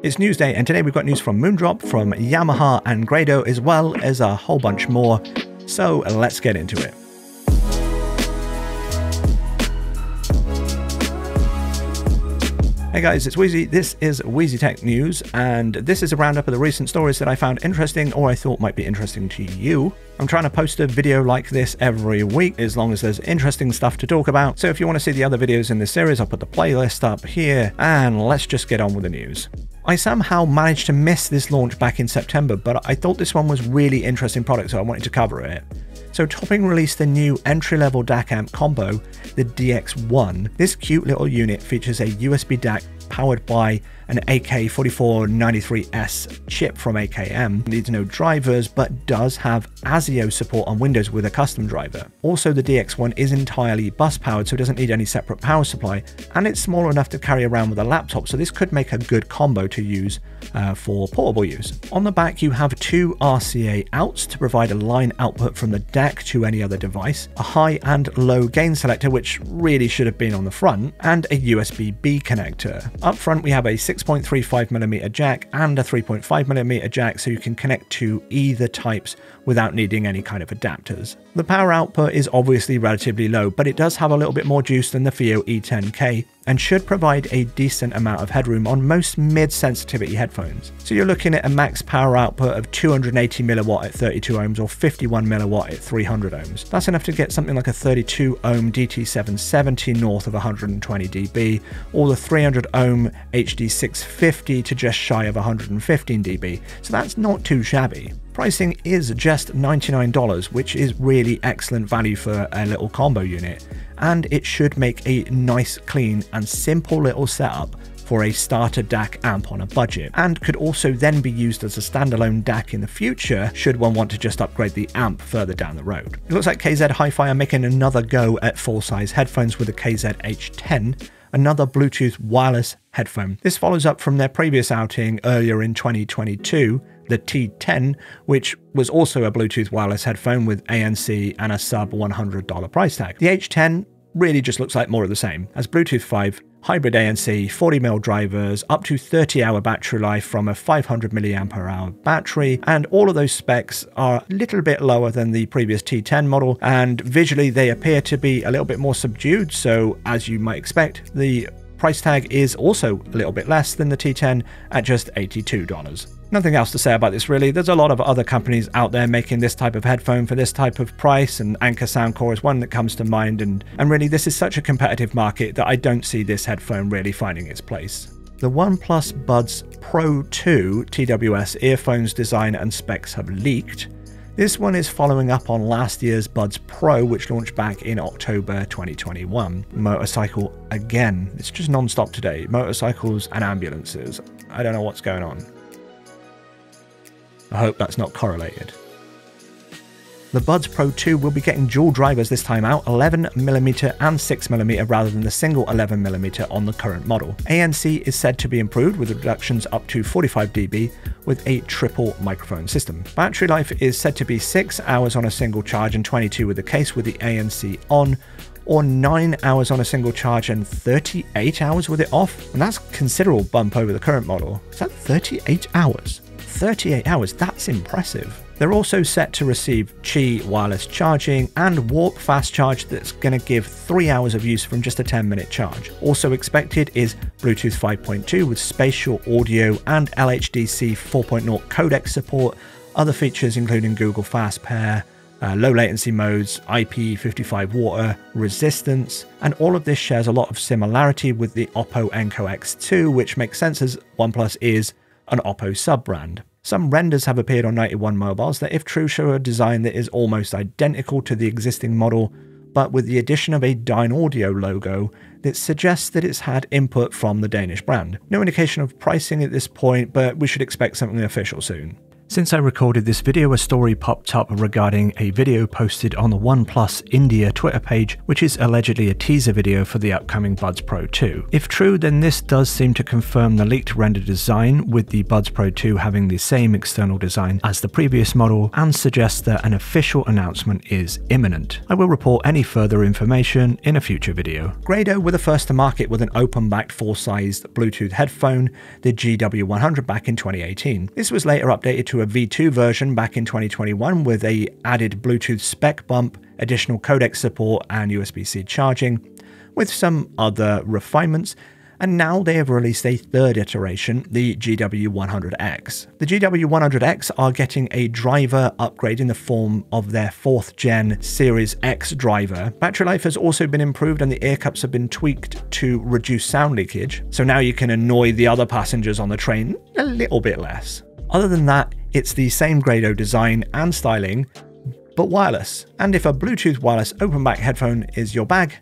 It's Newsday, and today we've got news from Moondrop, from Yamaha and Grado, as well as a whole bunch more. So let's get into it. Hey guys, it's Wheezy. This is Wheezy Tech News, and this is a roundup of the recent stories that I found interesting or I thought might be interesting to you. I'm trying to post a video like this every week, as long as there's interesting stuff to talk about. So if you want to see the other videos in this series, I'll put the playlist up here, and let's just get on with the news. I somehow managed to miss this launch back in September, but I thought this one was really interesting product, so I wanted to cover it. So Topping released the new entry-level DAC amp combo, the DX1. This cute little unit features a USB DAC powered by an AK4493S chip from AKM. Needs no drivers, but does have ASIO support on Windows with a custom driver. Also, the DX1 is entirely bus powered, so it doesn't need any separate power supply, and it's small enough to carry around with a laptop, so this could make a good combo to use for portable use. On the back, you have two RCA outs to provide a line output from the DAC to any other device, a high and low gain selector, which really should have been on the front, and a USB-B connector. Up front, we have a 6.35mm jack and a 3.5mm jack, so you can connect to either types without needing any kind of adapters. The power output is obviously relatively low, but it does have a little bit more juice than the FiiO E10K and should provide a decent amount of headroom on most mid-sensitivity headphones. So you're looking at a max power output of 280mW at 32 ohms or 51mW at 300 ohms. That's enough to get something like a 32 ohm DT770 north of 120 dB, or the 300 ohm HD650 to just shy of 115 dB. So that's not too shabby. Pricing is just $99, which is really excellent value for a little combo unit, and it should make a nice, clean and simple little setup for a starter DAC amp on a budget, and could also then be used as a standalone DAC in the future should one want to just upgrade the amp further down the road. It looks like KZ Hi-Fi are making another go at full-size headphones with the KZ H10, another Bluetooth wireless headphone. This follows up from their previous outing earlier in 2022, the T10, which was also a Bluetooth wireless headphone with ANC and a sub $100 price tag. The H10 really just looks like more of the same, as Bluetooth 5, hybrid ANC, 40mm drivers, up to 30-hour battery life from a 500mAh battery, and all of those specs are a little bit lower than the previous T10 model, and visually they appear to be a little bit more subdued, so as you might expect, the price tag is also a little bit less than the T10 at just $82. Nothing else to say about this really. There's a lot of other companies out there making this type of headphone for this type of price, and Anker Soundcore is one that comes to mind, and really this is such a competitive market that I don't see this headphone really finding its place. The OnePlus Buds Pro 2 TWS earphones design and specs have leaked. This one is following up on last year's Buds Pro, which launched back in October 2021. Motorcycle again. It's just non-stop today. Motorcycles and ambulances. I don't know what's going on. I hope that's not correlated. The Buds Pro 2 will be getting dual drivers this time out, 11mm and 6mm rather than the single 11mm on the current model. ANC is said to be improved with reductions up to 45 dB with a triple microphone system. Battery life is said to be 6 hours on a single charge and 22 with the case with the ANC on, or 9 hours on a single charge and 38 hours with it off. And that's a considerable bump over the current model. Is that 38 hours? 38 hours, that's impressive. They're also set to receive Qi wireless charging and Warp fast charge that's going to give 3 hours of use from just a 10-minute charge. Also expected is Bluetooth 5.2 with spatial audio and LHDC 4.0 codec support, other features including Google Fast Pair, low latency modes, IP55 water resistance, and all of this shares a lot of similarity with the Oppo Enco X2, which makes sense as OnePlus is an Oppo sub-brand. Some renders have appeared on 91 mobiles that, if true, show a design that is almost identical to the existing model, but with the addition of a Dynaudio logo that suggests that it's had input from the Danish brand. No indication of pricing at this point, but we should expect something official soon. Since I recorded this video, a story popped up regarding a video posted on the OnePlus India Twitter page, which is allegedly a teaser video for the upcoming Buds Pro 2. If true, then this does seem to confirm the leaked render design, with the Buds Pro 2 having the same external design as the previous model, and suggests that an official announcement is imminent. I will report any further information in a future video. Grado were the first to market with an open-backed full-sized Bluetooth headphone, the GW100, back in 2018. This was later updated to a V2 version back in 2021 with a added Bluetooth spec bump, additional codec support and USB-C charging, with some other refinements, and now they have released a third iteration, the GW100X. The GW100X are getting a driver upgrade in the form of their 4th gen Series X driver. Battery life has also been improved and the ear cups have been tweaked to reduce sound leakage, so now you can annoy the other passengers on the train a little bit less. Other than that, it's the same Grado design and styling, but wireless. And if a Bluetooth wireless open-back headphone is your bag,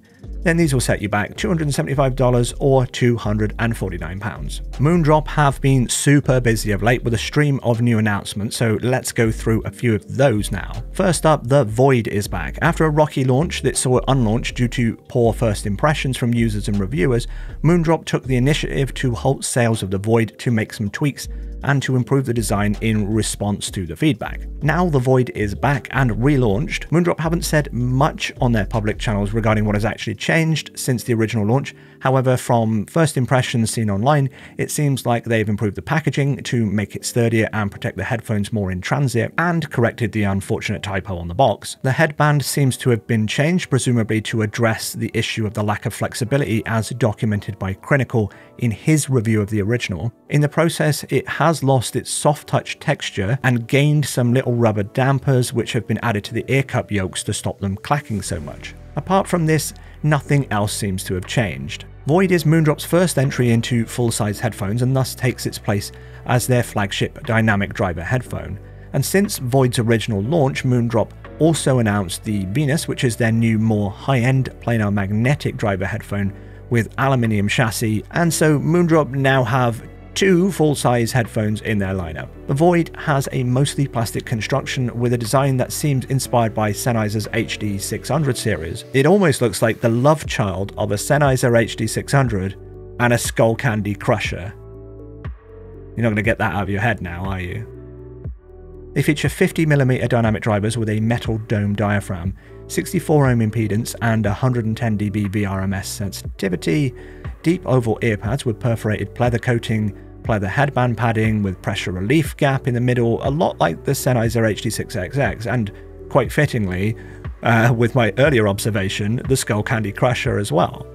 then these will set you back $275 or £249. Moondrop have been super busy of late with a stream of new announcements, so let's go through a few of those now. First up, the Void is back. After a rocky launch that saw it unlaunch due to poor first impressions from users and reviewers, Moondrop took the initiative to halt sales of the Void to make some tweaks and to improve the design in response to the feedback. Now the Void is back and relaunched. Moondrop haven't said much on their public channels regarding what has actually changed since the original launch. However, from first impressions seen online, it seems like they've improved the packaging to make it sturdier and protect the headphones more in transit, and corrected the unfortunate typo on the box. The headband seems to have been changed, presumably to address the issue of the lack of flexibility as documented by Clinical in his review of the original. In the process, it has lost its soft touch texture and gained some little rubber dampers which have been added to the ear cup yokes to stop them clacking so much. Apart from this, nothing else seems to have changed. Void is Moondrop's first entry into full-size headphones and thus takes its place as their flagship dynamic driver headphone. And since Void's original launch, Moondrop also announced the Venus, which is their new, more high-end planar magnetic driver headphone with aluminium chassis, and so Moondrop now have 2 full-size headphones in their lineup. The Void has a mostly plastic construction with a design that seems inspired by Sennheiser's HD600 series. It almost looks like the love child of a Sennheiser HD600 and a Skull Candy Crusher. You're not going to get that out of your head now, are you? They feature 50mm dynamic drivers with a metal dome diaphragm, 64 ohm impedance and 110 dB VRMS sensitivity, deep oval earpads with perforated pleather coating, pleather headband padding with pressure relief gap in the middle, a lot like the Sennheiser HD6XX, and quite fittingly, with my earlier observation, the Skull Candy Crusher as well.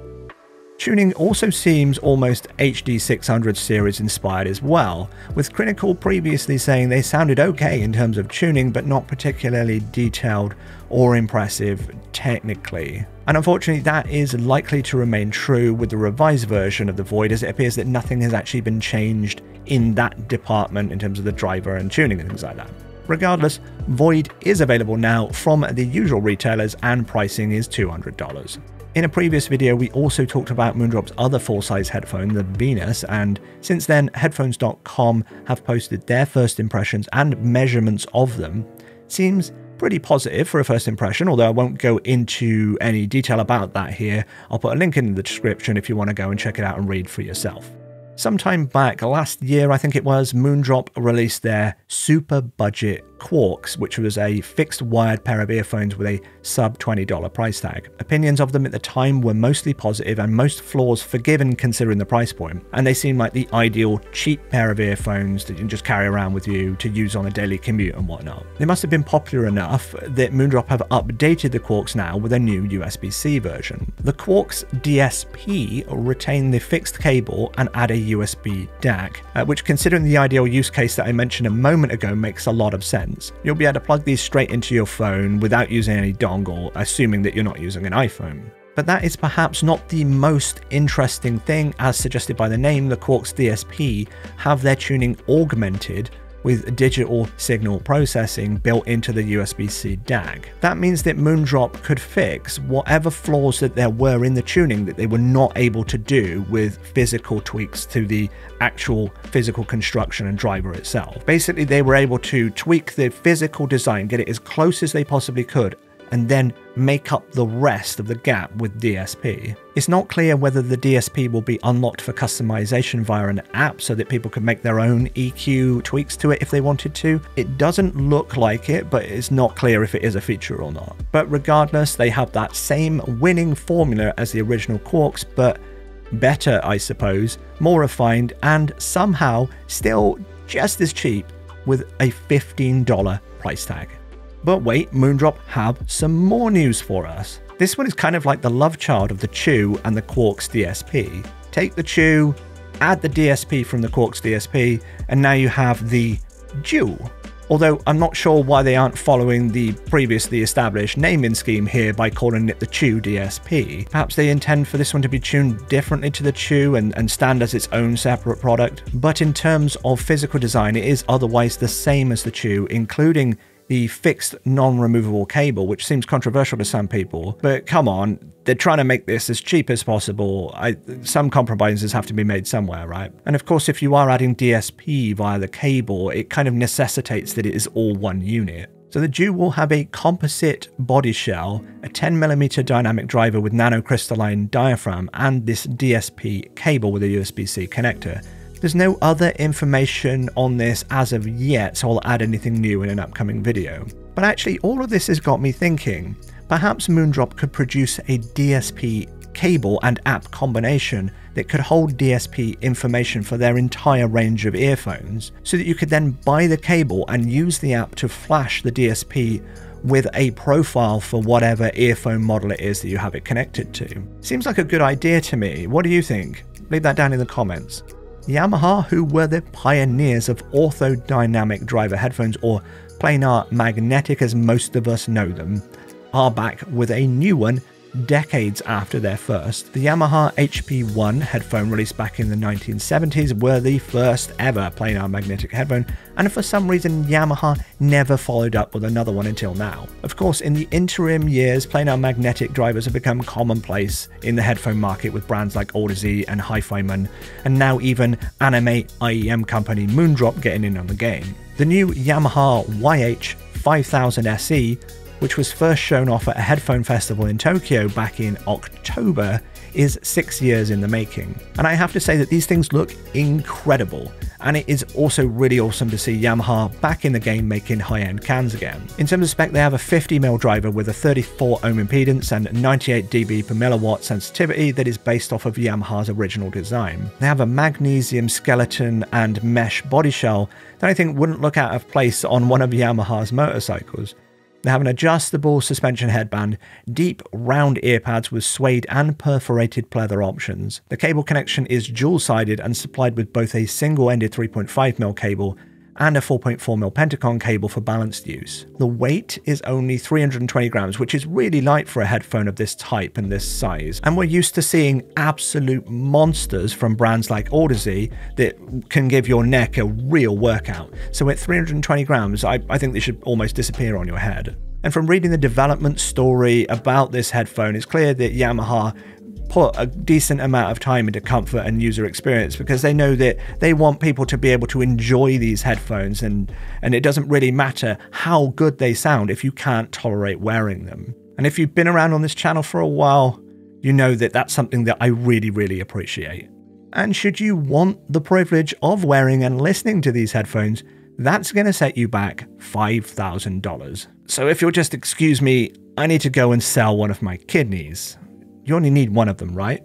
Tuning also seems almost HD600 series inspired as well, with Clinical previously saying they sounded okay in terms of tuning but not particularly detailed or impressive technically. And unfortunately that is likely to remain true with the revised version of the Void, as it appears that nothing has actually been changed in that department in terms of the driver and tuning and things like that. Regardless, Void is available now from the usual retailers and pricing is $200. In a previous video, we also talked about Moondrop's other full-size headphone, the Venus, and since then, headphones.com have posted their first impressions and measurements of them. Seems pretty positive for a first impression, although I won't go into any detail about that here. I'll put a link in the description if you want to go and check it out and read for yourself. Sometime back, last year I think it was, Moondrop released their super budget Quarks, which was a fixed wired pair of earphones with a sub $20 price tag. Opinions of them at the time were mostly positive and most flaws forgiven considering the price point, and they seemed like the ideal cheap pair of earphones that you can just carry around with you to use on a daily commute and whatnot. They must have been popular enough that Moondrop have updated the Quarks now with a new USB-C version. The Quarks DSP retain the fixed cable and add a USB DAC, which considering the ideal use case that I mentioned a moment ago makes a lot of sense. You'll be able to plug these straight into your phone without using any dongle, assuming that you're not using an iPhone. But that is perhaps not the most interesting thing. As suggested by the name, the Quarks DSP have their tuning augmented with digital signal processing built into the USB-C DAC. That means that Moondrop could fix whatever flaws that there were in the tuning that they were not able to do with physical tweaks to the actual physical construction and driver itself. Basically, they were able to tweak the physical design, get it as close as they possibly could, and then make up the rest of the gap with DSP. It's not clear whether the DSP will be unlocked for customization via an app so that people can make their own EQ tweaks to it if they wanted to. It doesn't look like it, but it's not clear if it is a feature or not. But regardless, they have that same winning formula as the original Quarks, but better, I suppose, more refined, and somehow still just as cheap with a $15 price tag. But wait, Moondrop have some more news for us. This one is kind of like the love child of the Chew and the Quarks DSP. Take the Chew, add the DSP from the Quarks DSP, and now you have the Dual. Although I'm not sure why they aren't following the previously established naming scheme here by calling it the Chew DSP. Perhaps they intend for this one to be tuned differently to the Chew and stand as its own separate product. But in terms of physical design, it is otherwise the same as the Chew, including the fixed non-removable cable, which seems controversial to some people, but come on, they're trying to make this as cheap as possible. Some compromises have to be made somewhere, right? And of course, if you are adding DSP via the cable, it kind of necessitates that it is all one unit. So the Dual will have a composite body shell, a 10mm dynamic driver with nanocrystalline diaphragm, and this DSP cable with a USB-C connector. There's no other information on this as of yet, so I'll add anything new in an upcoming video. But actually, all of this has got me thinking, perhaps Moondrop could produce a DSP cable and app combination that could hold DSP information for their entire range of earphones, so that you could then buy the cable and use the app to flash the DSP with a profile for whatever earphone model it is that you have it connected to. Seems like a good idea to me. What do you think? Leave that down in the comments. Yamaha, who were the pioneers of orthodynamic driver headphones, or planar magnetic as most of us know them, are back with a new one decades after their first. The Yamaha HP1 headphone, released back in the 1970s, were the first ever planar magnetic headphone, and for some reason Yamaha never followed up with another one until now. Of course, in the interim years, planar magnetic drivers have become commonplace in the headphone market with brands like Wheezy and Hi-Fi-Man, and now even anime IEM company Moondrop getting in on the game. The new Yamaha YH-5000SE, which was first shown off at a headphone festival in Tokyo back in October, is 6 years in the making. And I have to say that these things look incredible, and it is also really awesome to see Yamaha back in the game making high-end cans again. In terms of spec, they have a 50mm driver with a 34 ohm impedance and 98 dB per milliwatt sensitivity that is based off of Yamaha's original design. They have a magnesium skeleton and mesh body shell that I think wouldn't look out of place on one of Yamaha's motorcycles. They have an adjustable suspension headband, deep round earpads with suede and perforated pleather options. The cable connection is dual-sided and supplied with both a single-ended 3.5mm cable and a 4.4mm Pentacon cable for balanced use. The weight is only 320 grams, which is really light for a headphone of this type and this size. And we're used to seeing absolute monsters from brands like Wheezy that can give your neck a real workout. So at 320 grams, I think they should almost disappear on your head. And from reading the development story about this headphone, it's clear that Yamaha put a decent amount of time into comfort and user experience, because they know that they want people to be able to enjoy these headphones, and it doesn't really matter how good they sound if you can't tolerate wearing them. And if you've been around on this channel for a while, you know that that's something that I really appreciate. And should you want the privilege of wearing and listening to these headphones, that's going to set you back $5,000. So if you'll just excuse me, I need to go and sell one of my kidneys. You only need one of them, right?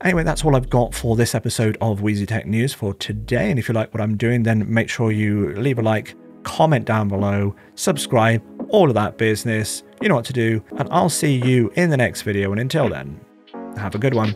Anyway, that's all I've got for this episode of Wheezy Tech News for today. And if you like what I'm doing, then make sure you leave a like, comment down below, subscribe, all of that business. You know what to do. And I'll see you in the next video. And until then, have a good one.